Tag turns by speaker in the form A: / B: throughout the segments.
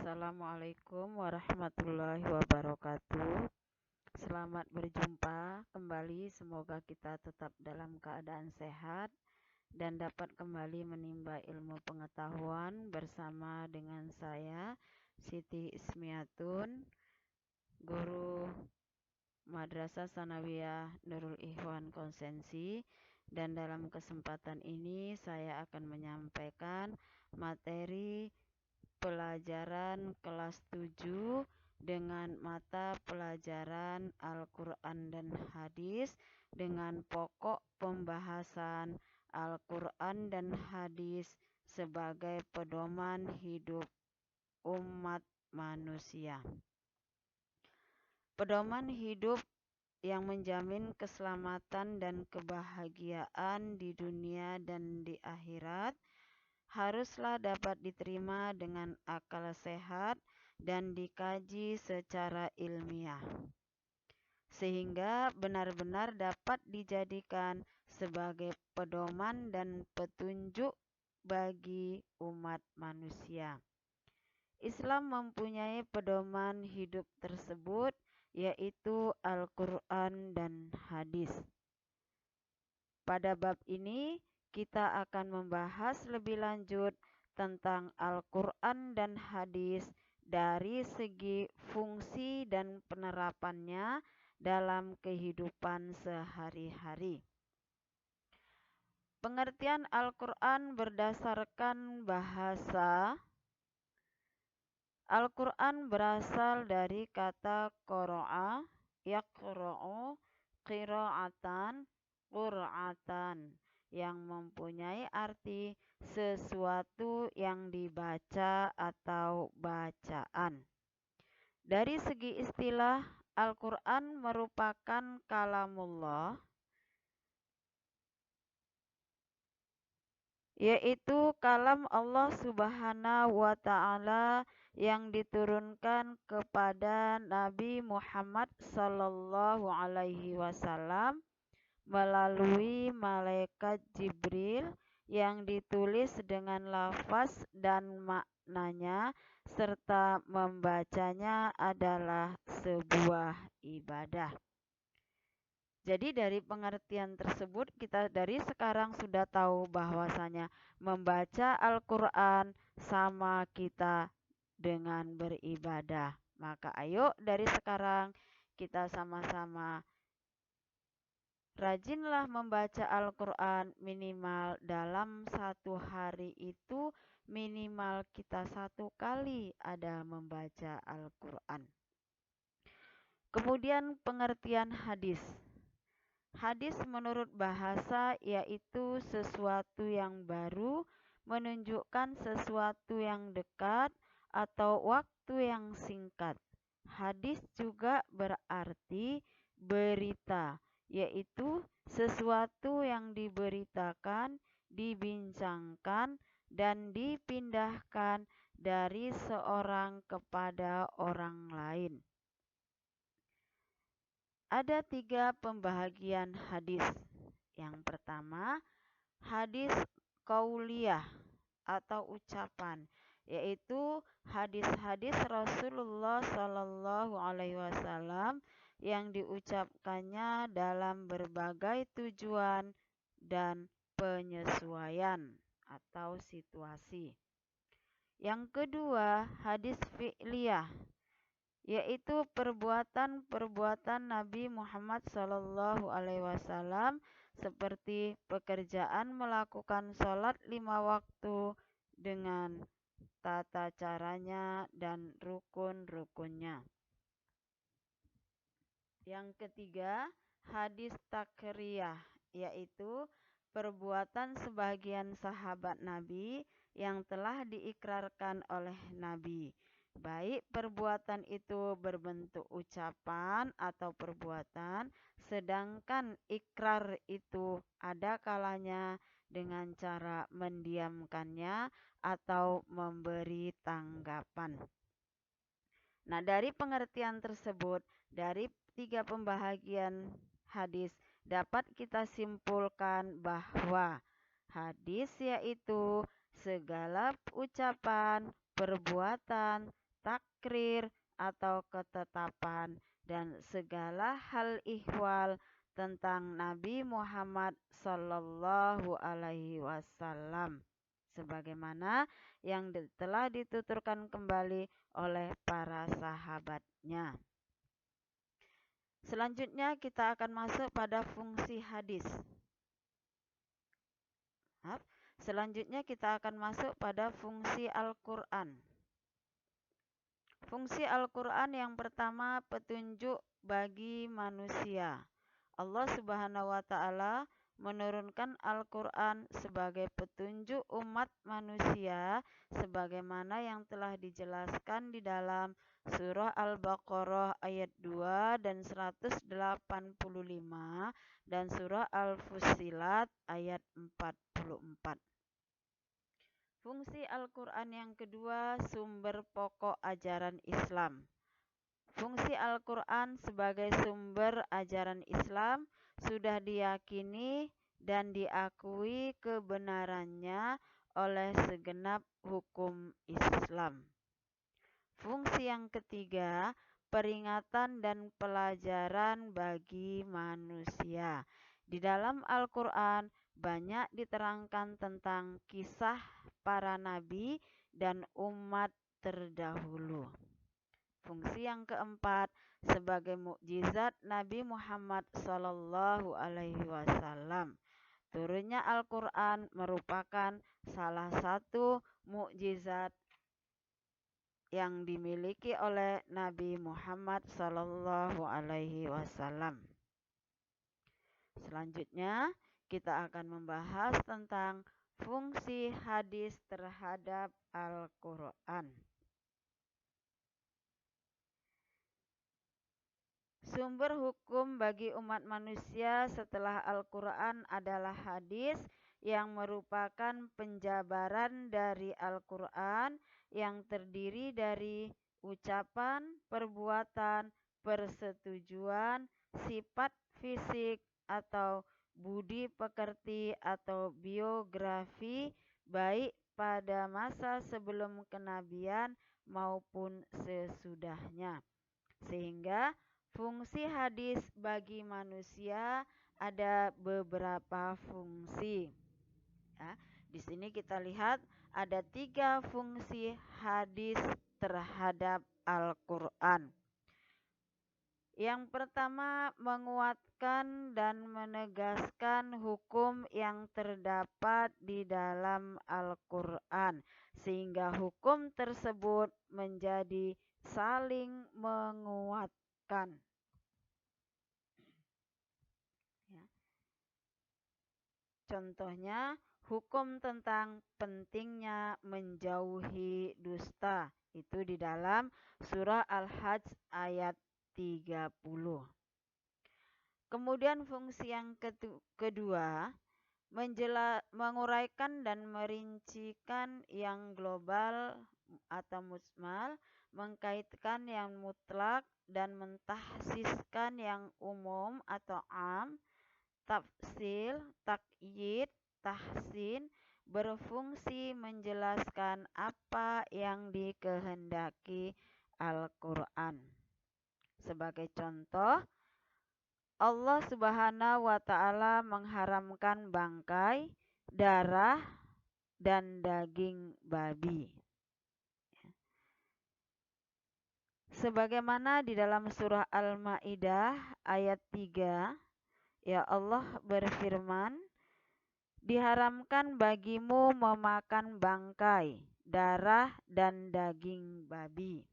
A: Assalamualaikum warahmatullahi wabarakatuh. Selamat berjumpa kembali. Semoga kita tetap dalam keadaan sehat dan dapat kembali menimba ilmu pengetahuan bersama dengan saya, Siti Ismiatun, guru Madrasah Sanawiyah Nurul Ikhwan Konsensi. Dan dalam kesempatan ini saya akan menyampaikan materi pelajaran kelas 7 dengan mata pelajaran Al-Quran dan Hadis dengan pokok pembahasan Al-Quran dan Hadis sebagai pedoman hidup umat manusia. Pedoman hidup yang menjamin keselamatan dan kebahagiaan di dunia dan di akhirat haruslah dapat diterima dengan akal sehat dan dikaji secara ilmiah, sehingga benar-benar dapat dijadikan sebagai pedoman dan petunjuk bagi umat manusia. Islam mempunyai pedoman hidup tersebut, yaitu Al-Quran dan Hadis. Pada bab ini, kita akan membahas lebih lanjut tentang Al-Quran dan Hadis dari segi fungsi dan penerapannya dalam kehidupan sehari-hari. Pengertian Al-Quran berdasarkan bahasa. Al-Quran berasal dari kata qara'a, yaqra'u, qira'atan, qur'atan, yang mempunyai arti sesuatu yang dibaca atau bacaan. Dari segi istilah, Al-Quran merupakan kalamullah, yaitu kalam Allah Subhanahu wa Ta'ala yang diturunkan kepada Nabi Muhammad sallallahu alaihi wasallam melalui malaikat Jibril, yang ditulis dengan lafaz dan maknanya serta membacanya adalah sebuah ibadah. Jadi dari pengertian tersebut kita dari sekarang sudah tahu bahwasanya membaca Al-Quran sama kita dengan beribadah. Maka ayo dari sekarang kita sama-sama rajinlah membaca Al-Quran, minimal dalam satu hari itu minimal kita 1 kali ada membaca Al-Quran. Kemudian pengertian hadis. Hadis menurut bahasa yaitu sesuatu yang baru, menunjukkan sesuatu yang dekat atau waktu yang singkat. Hadis juga berarti berita, yaitu sesuatu yang diberitakan, dibincangkan, dan dipindahkan dari seorang kepada orang lain. Ada 3 pembahagian hadis. Yang pertama, hadis qauliyah atau ucapan, yaitu hadis-hadis Rasulullah Sallallahu Alaihi Wasallam yang diucapkannya dalam berbagai tujuan dan penyesuaian atau situasi. Yang kedua, hadis fi'liyah, yaitu perbuatan-perbuatan Nabi Muhammad Sallallahu Alaihi Wasallam seperti pekerjaan melakukan sholat 5 waktu dengan tata caranya dan rukun-rukunnya. Yang ketiga, hadis takriyah, yaitu perbuatan sebagian sahabat Nabi yang telah diikrarkan oleh Nabi. Baik perbuatan itu berbentuk ucapan atau perbuatan, sedangkan ikrar itu ada kalanya dengan cara mendiamkannya atau memberi tanggapan. Nah, dari pengertian tersebut, dari 3 pembahagian hadis dapat kita simpulkan bahwa hadis yaitu segala ucapan, perbuatan, takrir atau ketetapan, dan segala hal ihwal tentang Nabi Muhammad Sallallahu Alaihi Wasallam, sebagaimana yang telah dituturkan kembali oleh para sahabatnya. Selanjutnya kita akan masuk pada fungsi hadis. Selanjutnya kita akan masuk pada fungsi Al-Quran. Fungsi Al-Quran yang pertama, petunjuk bagi manusia. Allah Subhanahu wa Ta'ala menurunkan Al-Quran sebagai petunjuk umat manusia, sebagaimana yang telah dijelaskan di dalam surah Al-Baqarah ayat 2 dan 185 dan surah Al-Fussilat ayat 44. Fungsi Al-Quran yang kedua, sumber pokok ajaran Islam. Fungsi Al-Quran sebagai sumber ajaran Islam sudah diyakini dan diakui kebenarannya oleh segenap hukum Islam. Fungsi yang ketiga, peringatan dan pelajaran bagi manusia. Di dalam Al-Quran banyak diterangkan tentang kisah para nabi dan umat terdahulu. Fungsi yang keempat, sebagai mukjizat Nabi Muhammad Sallallahu Alaihi Wasallam. Turunnya Al-Quran merupakan salah satu mukjizat yang dimiliki oleh Nabi Muhammad Sallallahu Alaihi Wasallam. Selanjutnya kita akan membahas tentang fungsi hadis terhadap Al-Quran. Sumber hukum bagi umat manusia setelah Al-Quran adalah hadis yang merupakan penjabaran dari Al-Quran yang terdiri dari ucapan, perbuatan, persetujuan, sifat fisik atau budi pekerti atau biografi baik pada masa sebelum kenabian maupun sesudahnya. Sehingga fungsi hadis bagi manusia ada beberapa fungsi. Ya, di sini kita lihat ada 3 fungsi hadis terhadap Al-Quran. Yang pertama, menguatkan dan menegaskan hukum yang terdapat di dalam Al-Quran, sehingga hukum tersebut menjadi saling menguatkan. Ya. Contohnya, hukum tentang pentingnya menjauhi dusta. Itu di dalam surah Al-Hajj ayat 30. Kemudian fungsi yang kedua, menguraikan dan merincikan yang global atau mujmal, mengkaitkan yang mutlak dan mentahsiskan yang umum atau am, tafsil, takyid, tahsin, berfungsi menjelaskan apa yang dikehendaki Al-Quran. Sebagai contoh, Allah Subhanahu wa Ta'ala mengharamkan bangkai, darah, dan daging babi. Sebagaimana di dalam surah Al-Maidah ayat 3, ya Allah berfirman, diharamkan bagimu memakan bangkai, darah, dan daging babi.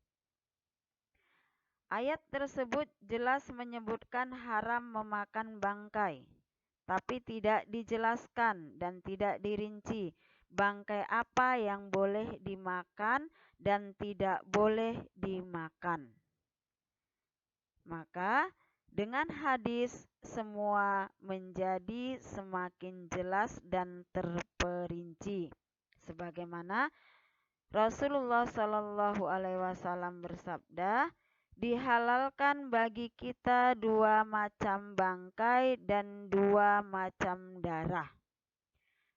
A: Ayat tersebut jelas menyebutkan haram memakan bangkai, tapi tidak dijelaskan dan tidak dirinci bangkai apa yang boleh dimakan dan tidak boleh dimakan. Maka dengan hadis semua menjadi semakin jelas dan terperinci. Sebagaimana Rasulullah Shallallahu Alaihi Wasallam bersabda, dihalalkan bagi kita 2 macam bangkai dan 2 macam darah.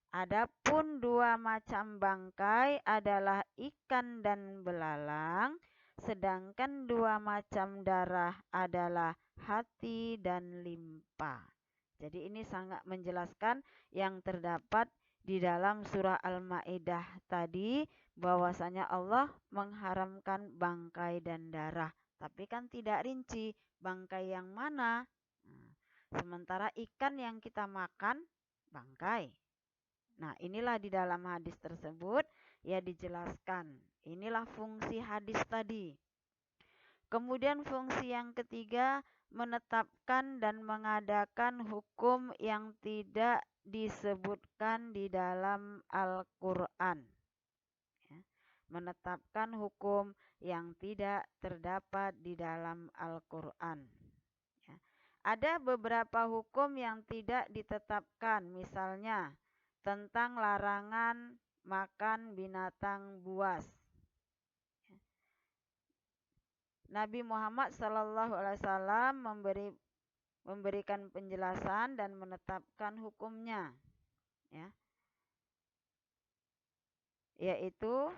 A: Adapun 2 macam bangkai adalah ikan dan belalang, Sedangkan dua macam darah adalah hati dan limpa. Jadi ini sangat menjelaskan yang terdapat di dalam surah Al-Maidah tadi, bahwasanya Allah mengharamkan bangkai dan darah. Tapi kan tidak rinci bangkai yang mana. Nah, sementara ikan yang kita makan bangkai. Nah, inilah di dalam hadis tersebut ya dijelaskan. Inilah fungsi hadis tadi. Kemudian fungsi yang ketiga, menetapkan dan mengadakan hukum yang tidak disebutkan di dalam Al-Quran. Ya, menetapkan hukum yang tidak terdapat di dalam Al-Quran. Ya. Ada beberapa hukum yang tidak ditetapkan, misalnya tentang larangan makan binatang buas. Nabi Muhammad SAW memberikan penjelasan dan menetapkan hukumnya, ya, yaitu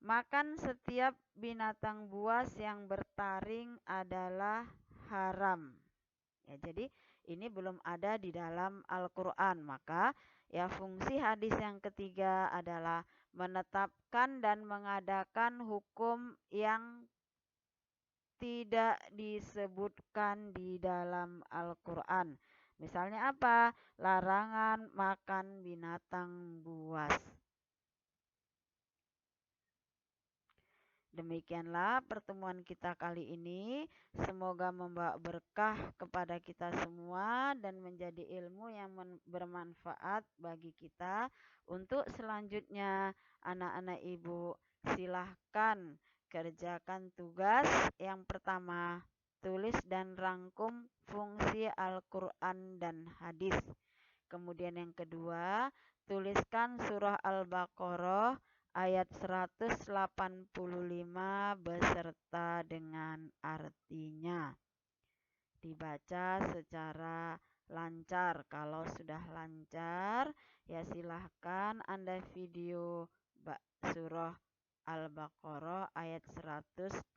A: makan setiap binatang buas yang bertaring adalah haram. Ya, jadi ini belum ada di dalam Al-Quran. Maka ya fungsi hadis yang ketiga adalah menetapkan dan mengadakan hukum yang tidak disebutkan di dalam Al-Quran. Misalnya apa? Larangan makan binatang buas. Demikianlah pertemuan kita kali ini. Semoga membawa berkah kepada kita semua dan menjadi ilmu yang bermanfaat bagi kita. Untuk selanjutnya, anak-anak ibu, silahkan kerjakan tugas. Yang pertama, tulis dan rangkum fungsi Al-Quran dan hadis. Kemudian yang kedua, tuliskan surah Al-Baqarah ayat 185 beserta dengan artinya. Dibaca secara lancar. Kalau sudah lancar, ya silahkan Anda video surah Al-Baqarah ayat 185.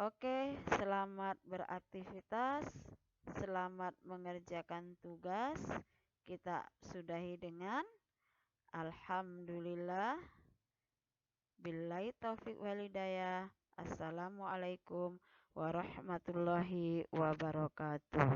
A: Oke, selamat beraktivitas, selamat mengerjakan tugas. Kita sudahi dengan alhamdulillah, billahi taufiq walhidayah. Assalamualaikum warahmatullahi wabarakatuh.